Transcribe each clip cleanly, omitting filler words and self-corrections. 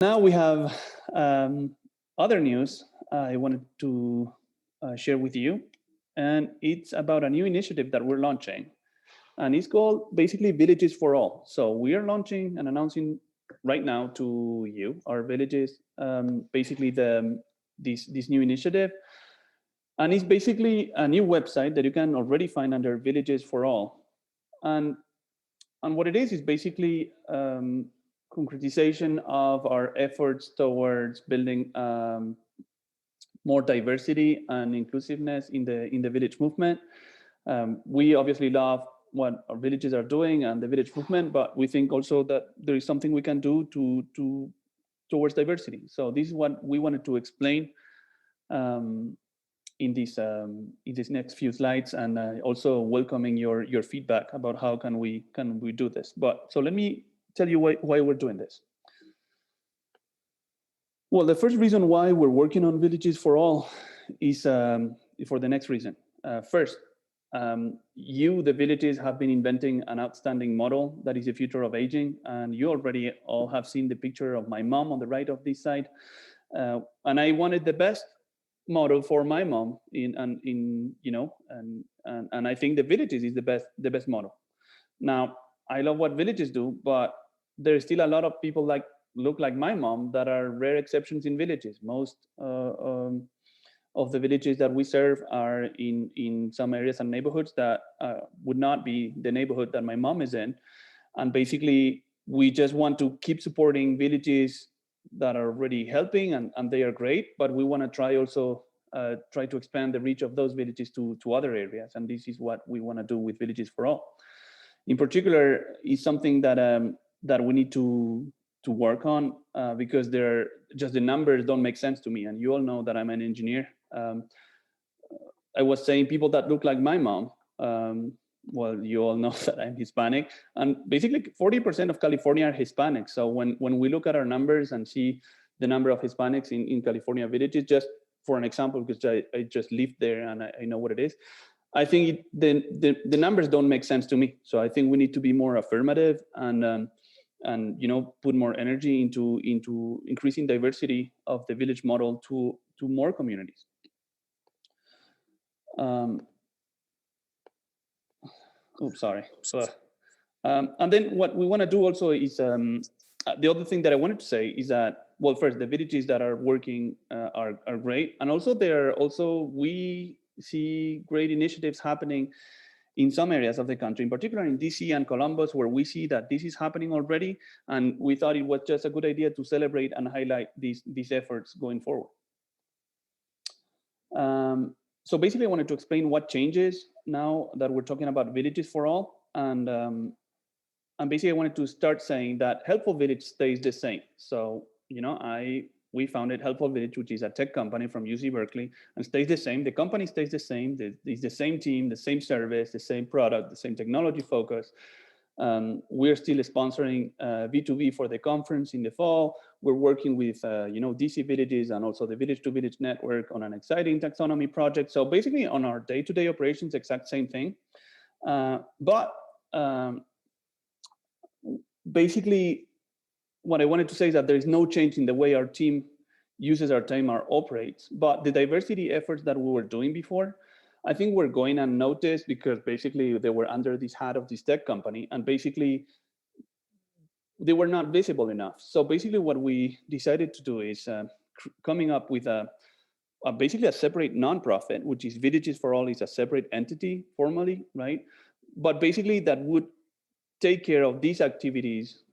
Now we have other news I wanted to share with you, and it's about a new initiative that we're launching, and it's called basically Villages for All. So we are launching and announcing right now to you our villages, basically this new initiative, and it's basically a new website that you can already find under Villages for All, and what it is basically concretization of our efforts towards building more diversity and inclusiveness in the village movement. We obviously love what our villages are doing and the village movement, but we think also that there is something we can do towards diversity. So this is what we wanted to explain um, in this next few slides, and also welcoming your feedback about how can we do this. But so let me tell you why we're doing this. Well, the first reason why we're working on Villages for All is for the next reason. First, you, the villages, have been inventing an outstanding model that is the future of aging, and you already all have seen the picture of my mom on the right of this side, and I wanted the best model for my mom in you know, and I think the villages is the best model. Now, I love what villages do, but there's still a lot of people like look like my mom that are rare exceptions in villages. Most of the villages that we serve are in some areas and neighborhoods that would not be the neighborhood that my mom is in, and basically we just want to keep supporting villages that are already helping, and they are great, but we want to try also try to expand the reach of those villages to other areas, and this is what we want to do with Villages for All. In particular, is something that that we need to work on because they're just the numbers don't make sense to me, and you all know that I'm an engineer. I was saying people that look like my mom. Well, you all know that I'm Hispanic, and basically 40% of California are Hispanic. So when we look at our numbers and see the number of Hispanics in California villages, just for an example, because I just lived there and I know what it is, I think the numbers don't make sense to me. So I think we need to be more affirmative and you know, put more energy into increasing diversity of the village model to more communities. Oops, sorry. And then what we want to do also is the other thing that I wanted to say is that, well, first, the villages that are working are great, and also we see great initiatives happening in some areas of the country, in particular in DC and Columbus, where we see that this is happening already, and we thought it was just a good idea to celebrate and highlight these efforts going forward. So basically, I wanted to explain what changes now that we're talking about Villages for All, and basically I wanted to start saying that Helpful Village stays the same. So you know, we founded Helpful Village, which is a tech company from UC Berkeley, and stays the same. The company stays the same. It's the same team, the same service, the same product, the same technology focus. We're still sponsoring V2V for the conference in the fall. We're working with you know, DC villages and also the Village to Village network on an exciting taxonomy project. So basically, on our day-to-day operations, exact same thing. But basically, what I wanted to say is that there is no change in the way our team uses our time or operates, but the diversity efforts that we were doing before, I think we're going unnoticed because basically they were under this hat of this tech company, and basically they were not visible enough. So basically what we decided to do is coming up with basically a separate nonprofit, which is Villages for All, is a separate entity formally, right? But basically that would take care of these activities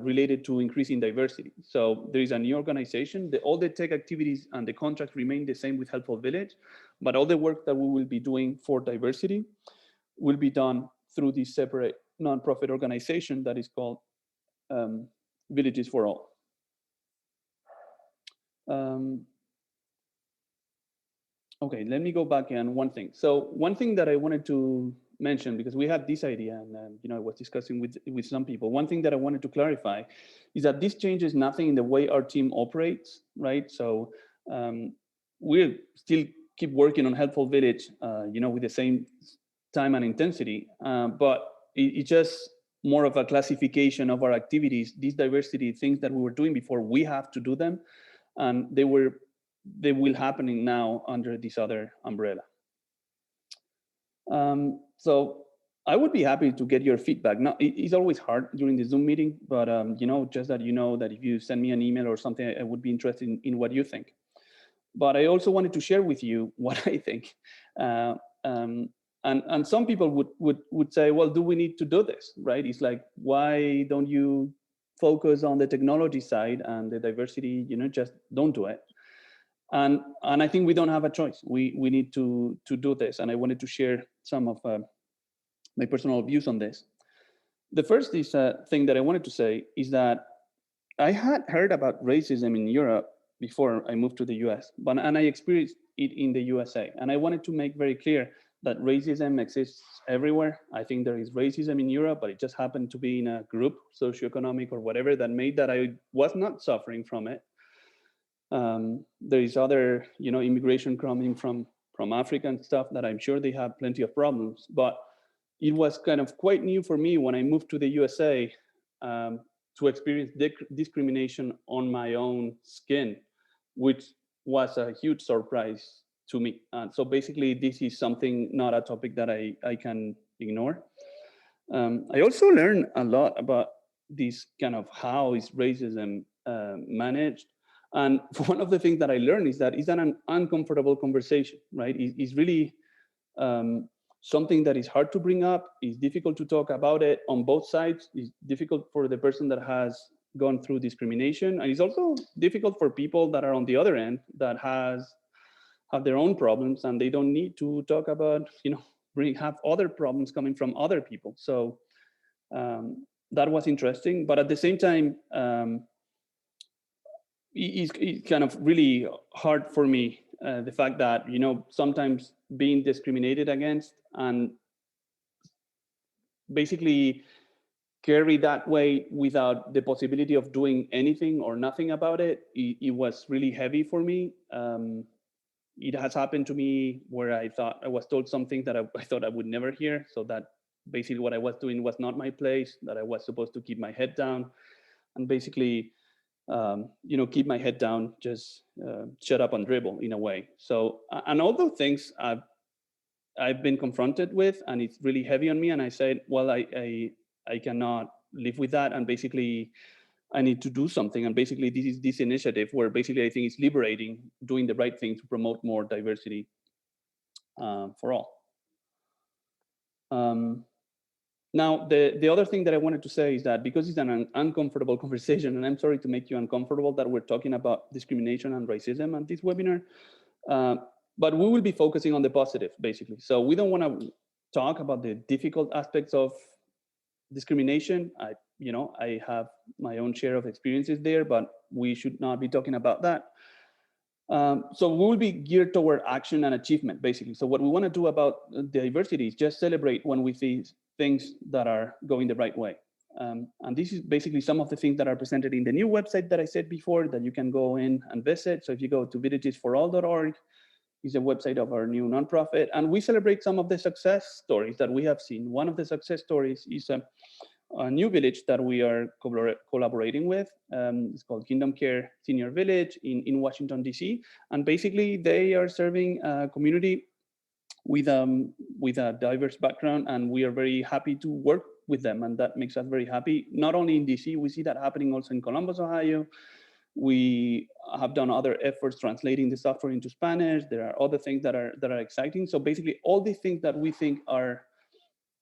related to increasing diversity. So there is a new organization. All the tech activities and the contracts remain the same with Helpful Village, but all the work that we will be doing for diversity will be done through this separate nonprofit organization that is called Villages for All. Okay, let me go back on one thing. So one thing that I wanted to mention, because we had this idea and you know, I was discussing with some people, one thing that I wanted to clarify is that this changes nothing in the way our team operates, right? So we'll still keep working on Helpful Village, you know, with the same time and intensity, but it just more of a classification of our activities. These diversity things that we were doing before, we have to do them, and they will happening now under this other umbrella. So I would be happy to get your feedback. Now, it's always hard during the Zoom meeting, but just that that if you send me an email or something, I would be interested in what you think. But I also wanted to share with you what I think. And some people would say, well, do we need to do this, right? It's like, why don't you focus on the technology side and the diversity, just don't do it. And I think we don't have a choice. We need to do this. And I wanted to share some of my personal views on this. The first thing that I wanted to say is that I had heard about racism in Europe before I moved to the US, and I experienced it in the USA. And I wanted to make very clear that racism exists everywhere. I think there is racism in Europe, but it just happened to be in a group, socioeconomic or whatever, that made that I was not suffering from it. There is other, immigration coming from Africa and stuff that I'm sure they have plenty of problems. But it was kind of quite new for me when I moved to the USA to experience discrimination on my own skin, which was a huge surprise to me. And so basically, this is something, not a topic that I can ignore. I also learned a lot about this kind of how is racism managed. And one of the things that I learned is that it's an uncomfortable conversation, right? It's really something that is hard to bring up. It's difficult to talk about it on both sides. It's difficult for the person that has gone through discrimination. And it's also difficult for people that are on the other end that have their own problems, and they don't need to talk about, have other problems coming from other people. So that was interesting. But at the same time, it's kind of really hard for me, the fact that, sometimes being discriminated against and basically carry that way without the possibility of doing anything or nothing about it, it was really heavy for me. It has happened to me where I thought I was told something that I thought I would never hear. So that basically what I was doing was not my place, that I was supposed to keep my head down and basically, keep my head down, just shut up and dribble in a way. So, and all those things I've been confronted with, and it's really heavy on me. And I said, well, I cannot live with that. And basically, I need to do something. And basically, this is this initiative where basically I think it's liberating, doing the right thing to promote more diversity for all. Now, the other thing that I wanted to say is that because it's an uncomfortable conversation, and I'm sorry to make you uncomfortable that we're talking about discrimination and racism on this webinar, but we will be focusing on the positive, basically. So we don't want to talk about the difficult aspects of discrimination. I have my own share of experiences there, but we should not be talking about that. So we will be geared toward action and achievement, basically. So what we want to do about diversity is just celebrate when we see things that are going the right way. And this is basically some of the things that are presented in the new website that I said before that you can go in and visit. So if you go to villagesforall.org, is a website of our new nonprofit, and we celebrate some of the success stories that we have seen. One of the success stories is a new village that we are collaborating with. It's called Kingdom Care Senior Village in Washington, D.C. And basically they are serving a community with a diverse background, and we are very happy to work with them. And that makes us very happy. Not only in D.C., we see that happening also in Columbus, Ohio. We have done other efforts translating the software into Spanish. There are other things that are exciting. So basically all these things that we think are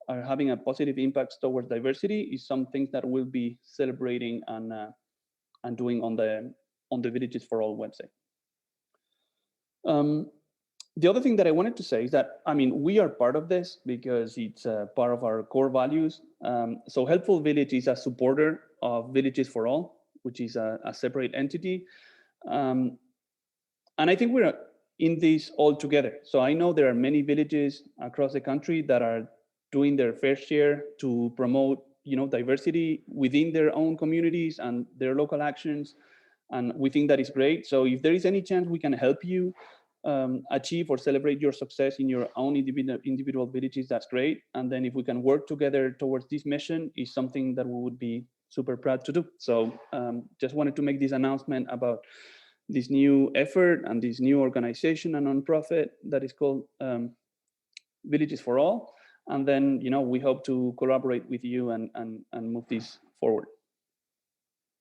having a positive impact towards diversity is some things that we'll be celebrating and doing on the Villages for All website. The other thing that I wanted to say is that, we are part of this because it's part of our core values. So Helpful Village is a supporter of Villages for All, which is a separate entity. And I think we're in this all together. So I know there are many villages across the country that are doing their fair share to promote, diversity within their own communities and their local actions. And we think that is great. So if there is any chance we can help you achieve or celebrate your success in your own individual villages, that's great. And then if we can work together towards this mission, is something that we would be super proud to do. So just wanted to make this announcement about this new effort and this new organization and nonprofit that is called Villages for All. And then, we hope to collaborate with you and move this forward.